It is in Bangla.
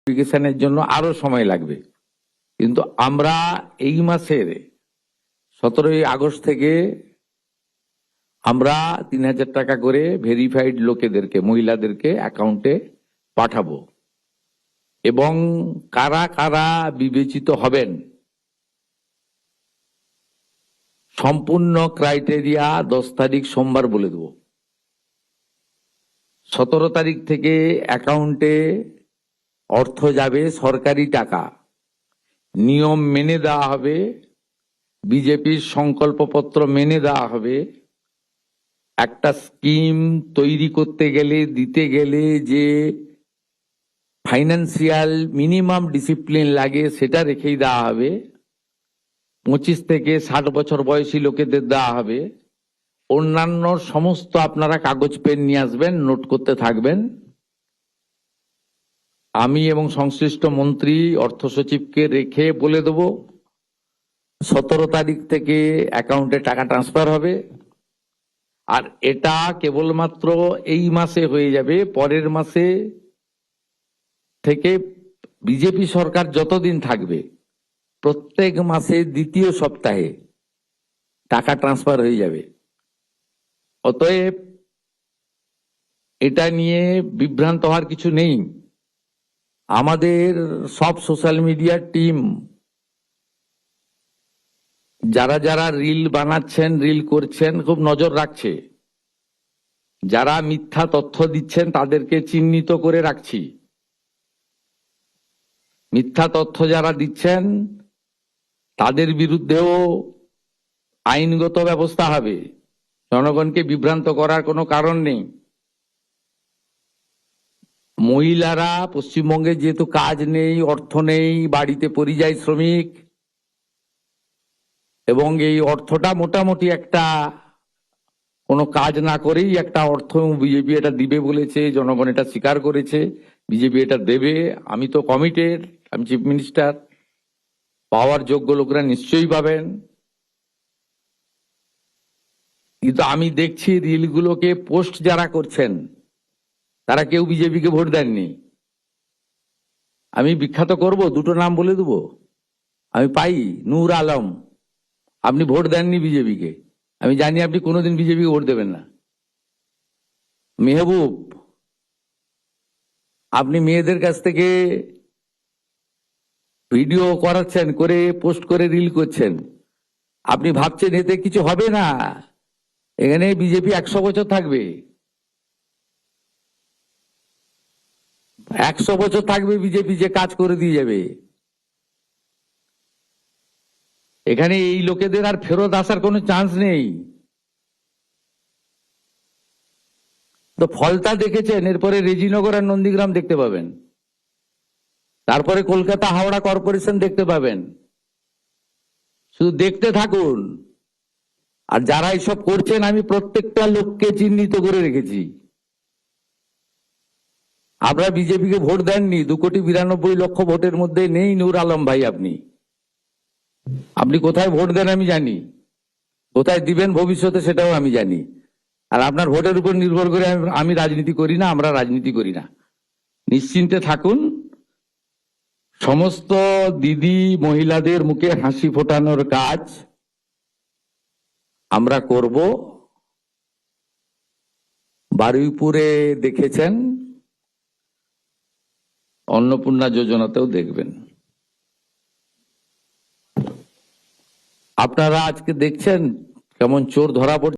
ভেরিফিকেশনের জন্য আরো সময় লাগবে, কিন্তু আমরা এই মাসের 17ই আগস্ট থেকে আমরা 3000 টাকা করে ভেরিফাইড লোকেদেরকে, মহিলাদেরকে অ্যাকাউন্টে পাঠাবো। এবং কারা কারা বিবেচিত হবেন সম্পূর্ণ ক্রাইটেরিয়া 10 তারিখ সোমবার বলে দেব। 17 তারিখ থেকে অ্যাকাউন্টে অর্থ যাবে, সরকারি টাকা, নিয়ম মেনে দেওয়া হবে, বিজেপির সংকল্পপত্র মেনে দেওয়া হবে। একটা স্কিম তৈরি করতে গেলে, দিতে গেলে যে ফাইন্যান্সিয়াল মিনিমাম ডিসিপ্লিন লাগে সেটা রেখেই দেওয়া হবে। 25 থেকে 60 বছর বয়সী লোকেদের দেওয়া হবে। অন্যান্য সমস্ত আপনারা কাগজ পেন নিয়ে আসবেন, নোট করতে থাকবেন। আমি এবং সংশ্লিষ্ট মন্ত্রী অর্থ সচিবকে রেখে বলে দেব 17 তারিখ থেকে অ্যাকাউন্টে টাকা ট্রান্সফার হবে। আর এটা কেবলমাত্র এই মাসে হয়ে যাবে, পরের মাসে থেকে বিজেপি সরকার যতদিন থাকবে প্রত্যেক মাসে দ্বিতীয় সপ্তাহে টাকা ট্রান্সফার হয়ে যাবে। অতএব এটা নিয়ে বিভ্রান্ত হওয়ার কিছু নেই। আমাদের সব সোশ্যাল মিডিয়ার টিম যারা যারা রিল বানাচ্ছেন, রিল করছেন, খুব নজর রাখছে। যারা মিথ্যা তথ্য দিচ্ছেন তাদেরকে চিহ্নিত করে রাখছি। মিথ্যা তথ্য যারা দিচ্ছেন তাদের বিরুদ্ধেও আইনগত ব্যবস্থা হবে। জনগণকে বিভ্রান্ত করার কোনো কারণ নেই। মহিলারা পশ্চিমবঙ্গে যেহেতু কাজ নেই, অর্থ নেই, বাড়িতে পরিযায়ী শ্রমিক, এবং এই অর্থটা মোটামুটি একটা কোনো কাজ না করেই একটা অর্থ বিজেপি এটা দিবে বলেছে, জনগণ এটা স্বীকার করেছে, বিজেপি এটা দেবে। আমি তো কমিটেড, আমি চিফ মিনিস্টার, পাওয়ার যোগ্য লোকরা নিশ্চয়ই পাবেন। কিন্তু আমি দেখছি রিলগুলোকে পোস্ট যারা করছেন তারা কেউ বিজেপিকে ভোট দেননি। আমি বিখ্যাত করব, দুটো নাম বলে দেবো। আমি পাই নূর আলম, আপনি ভোট দেননি বিজেপিকে, আমি জানি আপনি কোনোদিন বিজেপিকে ভোট দেবেন না। মেহবুব, আপনি মেয়েদের কাছ থেকে ভিডিও করাচ্ছেন, করে পোস্ট করে রিল করছেন, আপনি ভাবছেন এতে কিছু হবে না। এখানে বিজেপি 100 বছর থাকবে, 100 বছর থাকবে বিজেপি, যে কাজ করে দিয়ে যাবে। এখানে এই লোকেদের আর ফেরত আসার কোনো চান্স নেই। তো ফলতা দেখেছেন, এরপরে রেজিনগর আর নন্দীগ্রাম দেখতে পাবেন, তারপরে কলকাতা হাওড়া কর্পোরেশন দেখতে পাবেন। শুধু দেখতে থাকুন। আর যারা এইসব করছেন আমি প্রত্যেকটা লোককে চিহ্নিত করে রেখেছি। আপনারা বিজেপিকে ভোট দেননি, 2,92,00,000 ভোটের মধ্যে নেই নূর আলম ভাই। আপনি কোথায় ভোট দেন আমি জানি, কোথায় দিবেন ভবিষ্যতে সেটাও আমি জানি। আর আপনার ভোটের উপর নির্ভর করে আমি রাজনীতি করি না, আমরা রাজনীতি করি না। নিশ্চিন্তে থাকুন। সমস্ত দিদি মহিলাদের মুখে হাসি ফোটানোর কাজ আমরা করব। বারুইপুরে দেখেছেন, অন্নপূর্ণা যোজনাতেও দেখবেন। আপনারা আজকে দেখছেন কেমন চোর ধরা পড়ছে।